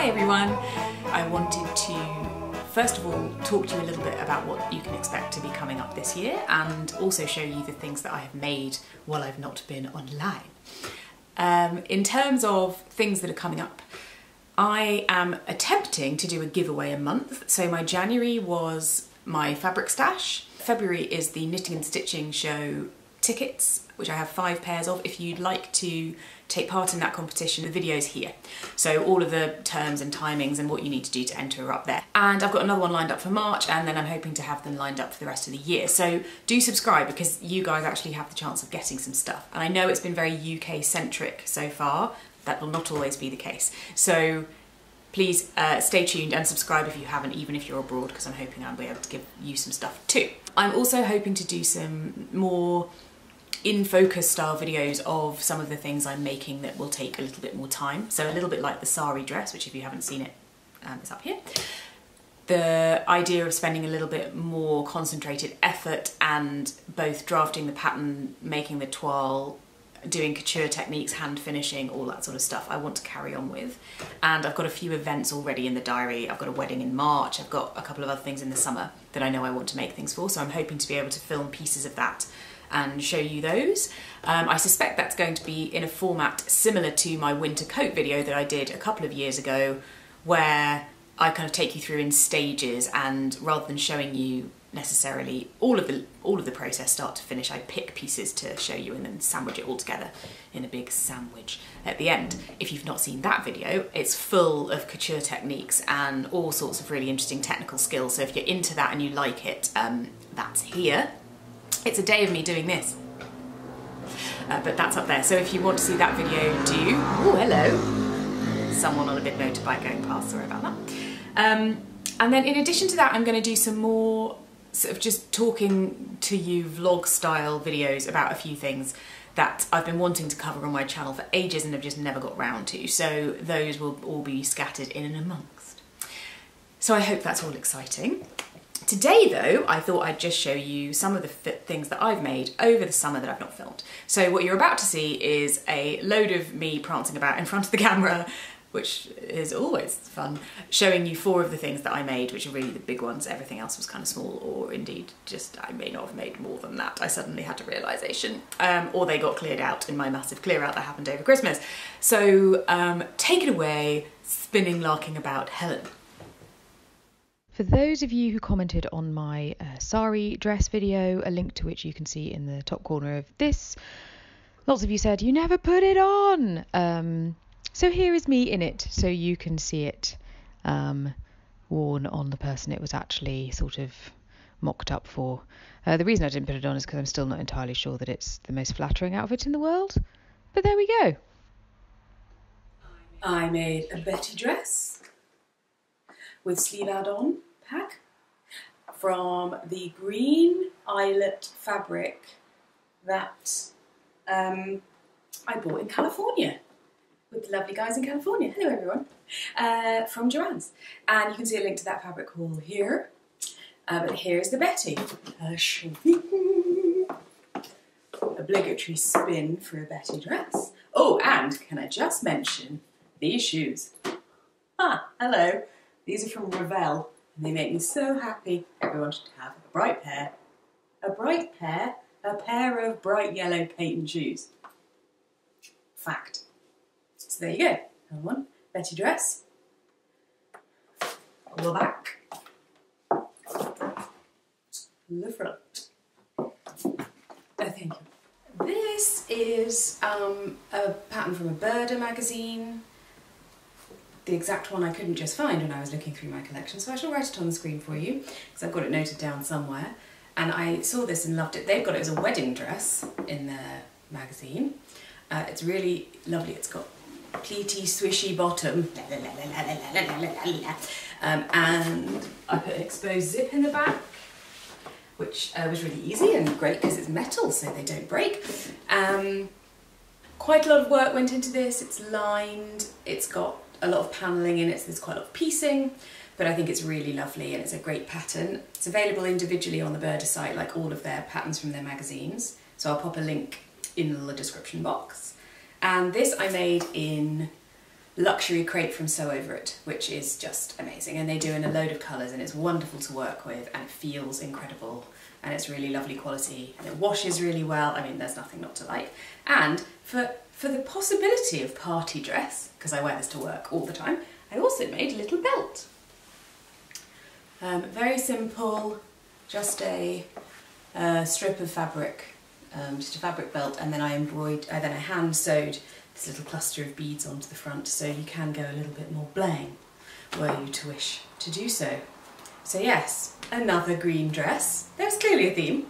Hi everyone! I wanted to first of all talk to you a little bit about what you can expect to be coming up this year and also show you the things that I have made while I've not been online. In terms of things that are coming up, I am attempting to do a giveaway a month. So my January was my fabric stash. February is the knitting and stitching show tickets, which I have 5 pairs of. If you'd like to take part in that competition, the video's here. So all of the terms and timings and what you need to do to enter are up there. And I've got another one lined up for March, and then I'm hoping to have them lined up for the rest of the year. So do subscribe, because you guys actually have the chance of getting some stuff. And I know it's been very UK centric so far. That will not always be the case. So please stay tuned and subscribe if you haven't, even if you're abroad, because I'm hoping I'll be able to give you some stuff too. I'm also hoping to do some more in-focus style videos of some of the things I'm making that will take a little bit more time. So a little bit like the Saree dress, which if you haven't seen it, it's up here. The idea of spending a little bit more concentrated effort and both drafting the pattern, making the toile, doing couture techniques, hand finishing, all that sort of stuff I want to carry on with. And I've got a few events already in the diary. I've got a wedding in March, I've got a couple of other things in the summer that I know I want to make things for, so I'm hoping to be able to film pieces of that and show you those. I suspect that's going to be in a format similar to my winter coat video that I did a couple of years ago, where I kind of take you through in stages, and rather than showing you necessarily all of the process start to finish, I pick pieces to show you and then sandwich it all together in a big sandwich at the end. If you've not seen that video, it's full of couture techniques and all sorts of really interesting technical skills, so if you're into that and you like it, that's here. It's a day of me doing this, but that's up there. So if you want to see that video, do. Oh, hello. Someone on a big motorbike going past, sorry about that. And then in addition to that, I'm going to do some more sort of just talking to you vlog style videos about a few things that I've been wanting to cover on my channel for ages and have just never got round to. So those will all be scattered in and amongst. So I hope that's all exciting. Today though, I thought I'd just show you some of the things that I've made over the summer that I've not filmed. So what you're about to see is a load of me prancing about in front of the camera, which is always fun, showing you 4 of the things that I made, which are really the big ones. Everything else was kind of small, or indeed just I may not have made more than that. I suddenly had a realisation, or they got cleared out in my massive clear out that happened over Christmas. So take it away, spinning, larking about, Helen. For those of you who commented on my Saree dress video, a link to which you can see in the top corner of this, lots of you said, you never put it on! So here is me in it, so you can see it worn on the person it was actually sort of mocked up for. The reason I didn't put it on is because I'm still not entirely sure that it's the most flattering outfit in the world, but there we go. I made a Betty dress with sleeve add-on pack from the green eyelet fabric that I bought in California with the lovely guys in California. Hello everyone. From Joann's. And you can see a link to that fabric haul here. But here's the Betty. Obligatory spin for a Betty dress. Oh, and can I just mention these shoes? Ah, hello. These are from Ravel, and they make me so happy. Everyone should have a bright pair. A bright pair? A pair of bright yellow patent shoes. Fact. So there you go. Another one. Betty dress. The back. The front. Oh, thank you. This is a pattern from a Birder magazine. The exact one I couldn't just find when I was looking through my collection, so I shall write it on the screen for you, because I've got it noted down somewhere. And I saw this and loved it. They've got it as a wedding dress in their magazine. It's really lovely. It's got pleaty, swishy bottom. And I put an exposed zip in the back, which was really easy and great because it's metal, so they don't break. Quite a lot of work went into this. It's lined, it's got a lot of panelling in it, so there's quite a lot of piecing, but I think it's really lovely and it's a great pattern. It's available individually on the Birder site, like all of their patterns from their magazines, so I'll pop a link in the description box. And this I made in luxury crepe from Sew Over It, which is just amazing, and they do in a load of colours, and it's wonderful to work with, and it feels incredible, and it's really lovely quality, and it washes really well. I mean, there's nothing not to like. And for the possibility of party dress, because I wear this to work all the time, I also made a little belt. Very simple, just a strip of fabric, just a fabric belt, and then I hand sewed this little cluster of beads onto the front, so you can go a little bit more bling were you to wish to do so. So yes, another green dress. There's clearly a theme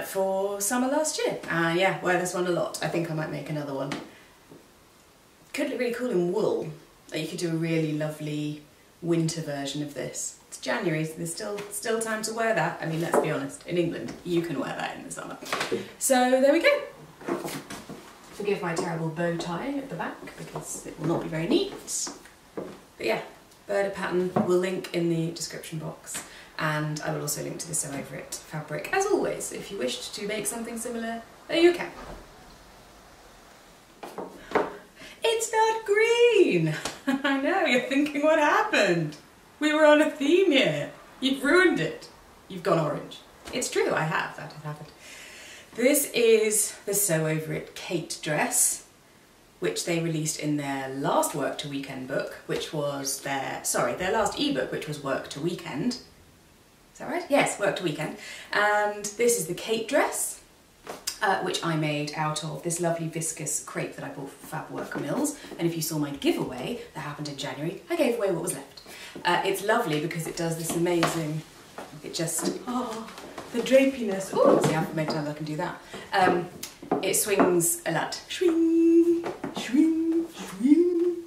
for summer last year. Yeah, wear this one a lot. I think I might make another one. Could look really cool in wool. You could do a really lovely winter version of this. It's January, so there's still time to wear that. I mean, let's be honest, in England, you can wear that in the summer. So there we go. Forgive my terrible bow tie at the back because it will not be very neat. But yeah, bird pattern will link in the description box, and I will also link to the Sew Over It fabric as always. If you wished to make something similar, there you can. It's not green! I know, you're thinking what happened? We were on a theme here. You've ruined it. You've gone orange. It's true, I have. That has happened. This is the Sew Over It Kate dress, which they released in their last Work to Weekend book, which was their last ebook, which was Work to Weekend. Is that right? Yes, Work to Weekend. And this is the Kate dress, which I made out of this lovely viscose crepe that I bought from Fab Work Mills. And if you saw my giveaway that happened in January, I gave away what was left. It's lovely because it does this amazing, the drapiness. Oh, see, I haven't made time I can do that. It swings a lot. Swing, swing, swing.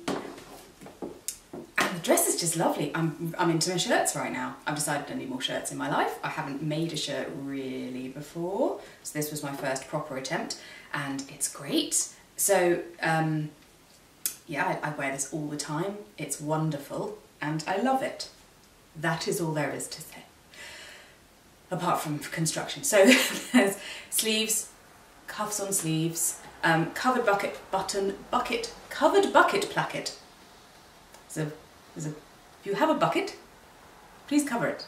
And the dress is just lovely. I'm into my shirts right now. I've decided I need more shirts in my life. I haven't made a shirt really before, so this was my first proper attempt, and it's great. So yeah, I wear this all the time. It's wonderful, and I love it. That is all there is to say. Apart from construction. So there's sleeves, cuffs on sleeves, covered bucket placket. So if you have a bucket, please cover it.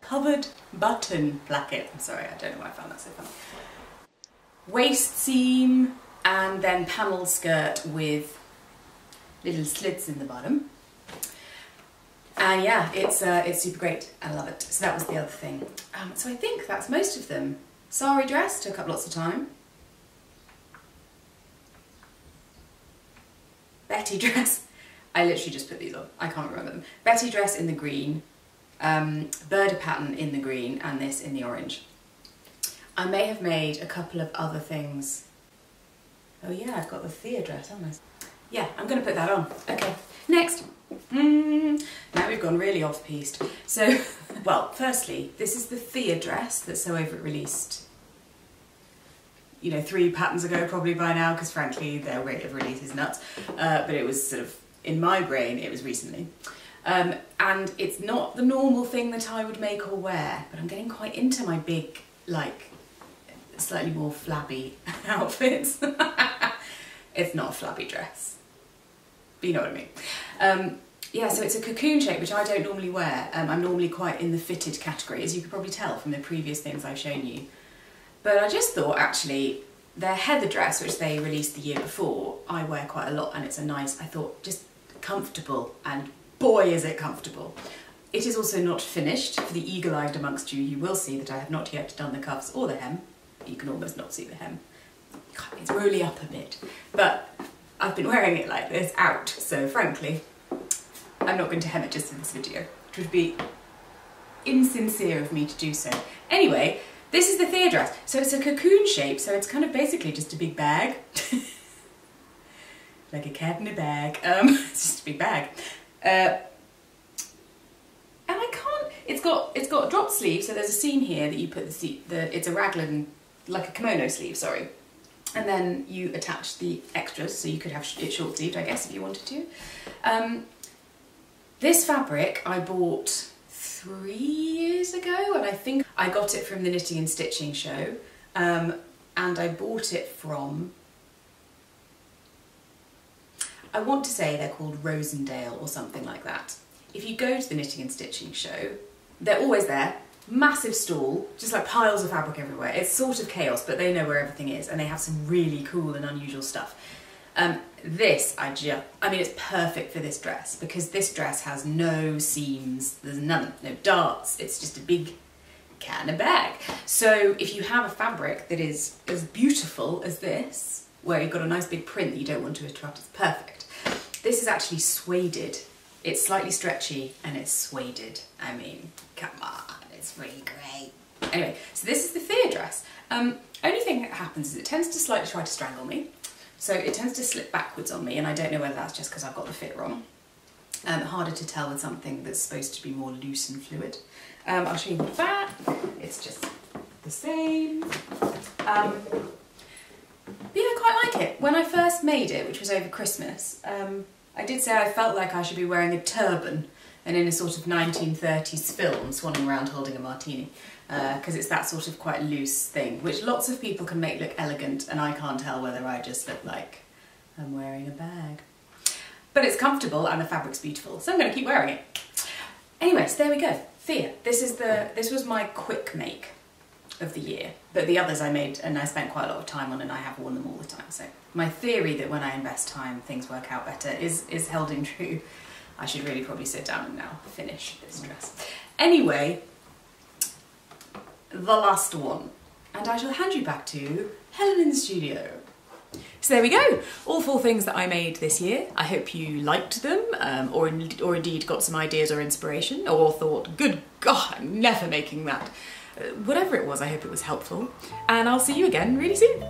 Covered button placket. I'm sorry, I don't know why I found that so funny. Waist seam, and then panel skirt with little slits in the bottom. And yeah, it's super great. I love it. So that was the other thing. So I think that's most of them. Saree dress took up lots of time. Betty dress. I literally just put these on. I can't remember them. Betty dress in the green. Bird pattern in the green, and this in the orange. I may have made a couple of other things. Oh yeah, I've got the Fehr dress, haven't I? Yeah, I'm going to put that on. Okay, next. Now we've gone really off-piste. So, well, firstly, this is the Fehr dress that Sew Over It released, you know, 3 patterns ago probably by now, because frankly their rate of release is nuts. But it was sort of, in my brain, it was recently. And it's not the normal thing that I would make or wear, but I'm getting quite into my big, like, slightly more flabby outfits. It's not a flabby dress, but you know what I mean. Yeah, so it's a cocoon shape, which I don't normally wear. I'm normally quite in the fitted category, as you could probably tell from the previous things I've shown you. But I just thought, actually, their heather dress, which they released the year before, I wear quite a lot, and it's a nice, I thought, just comfortable, and boy is it comfortable. It is also not finished. For the eagle-eyed amongst you, you will see that I have not yet done the cuffs or the hem. You can almost not see the hem. It's really up a bit, but I've been wearing it like this out, so frankly, I'm not going to hem it just in this video. It would be insincere of me to do so. Anyway, this is the Fehr dress. So it's a cocoon shape, so it's kind of basically just a big bag. Like a cat in a bag. It's just a big bag. And I can't, it's got a drop sleeve, so there's a seam here that you put it's a raglan, like a kimono sleeve, sorry. And then you attach the extras, so you could have it short sleeved, I guess, if you wanted to. This fabric I bought 3 years ago, and I think I got it from the Knitting and Stitching show, and I bought it from I want to say they're called Rosendale or something like that. If you go to the Knitting and Stitching show, they're always there. Massive stall, just like piles of fabric everywhere. It's sort of chaos, but they know where everything is, and they have some really cool and unusual stuff. This, I mean, it's perfect for this dress, because this dress has no seams, there's no darts, it's just a big can of bag. So if you have a fabric that is as beautiful as this, where you've got a nice big print that you don't want to interrupt, it's perfect. This is actually sueded. It's slightly stretchy and it's sueded. I mean, come on, it's really great. Anyway, so this is the Fehr dress. Only thing that happens is it tends to slightly try to strangle me. So it tends to slip backwards on me, and I don't know whether that's just because I've got the fit wrong. Harder to tell with something that's supposed to be more loose and fluid. I'll show you the back. It's just the same. Yeah, I quite like it. When I first made it, which was over Christmas, I did say I felt like I should be wearing a turban and in a sort of 1930s film, swanning around holding a martini, because it's that sort of quite loose thing, which lots of people can make look elegant, and I can't tell whether I just look like I'm wearing a bag. But it's comfortable and the fabric's beautiful, so I'm going to keep wearing it. Anyway, so there we go. Fehr. This was my quick make of the year, but the others I made and I spent quite a lot of time on, and I have worn them all the time. So my theory that when I invest time things work out better is held in true. I should really probably sit down and now finish this dress. Anyway, the last one, and I shall hand you back to Helen in the studio. So there we go, all 4 things that I made this year. I hope you liked them, or indeed got some ideas or inspiration, or thought, good God, I'm never making that. Whatever it was, I hope it was helpful, and I'll see you again really soon.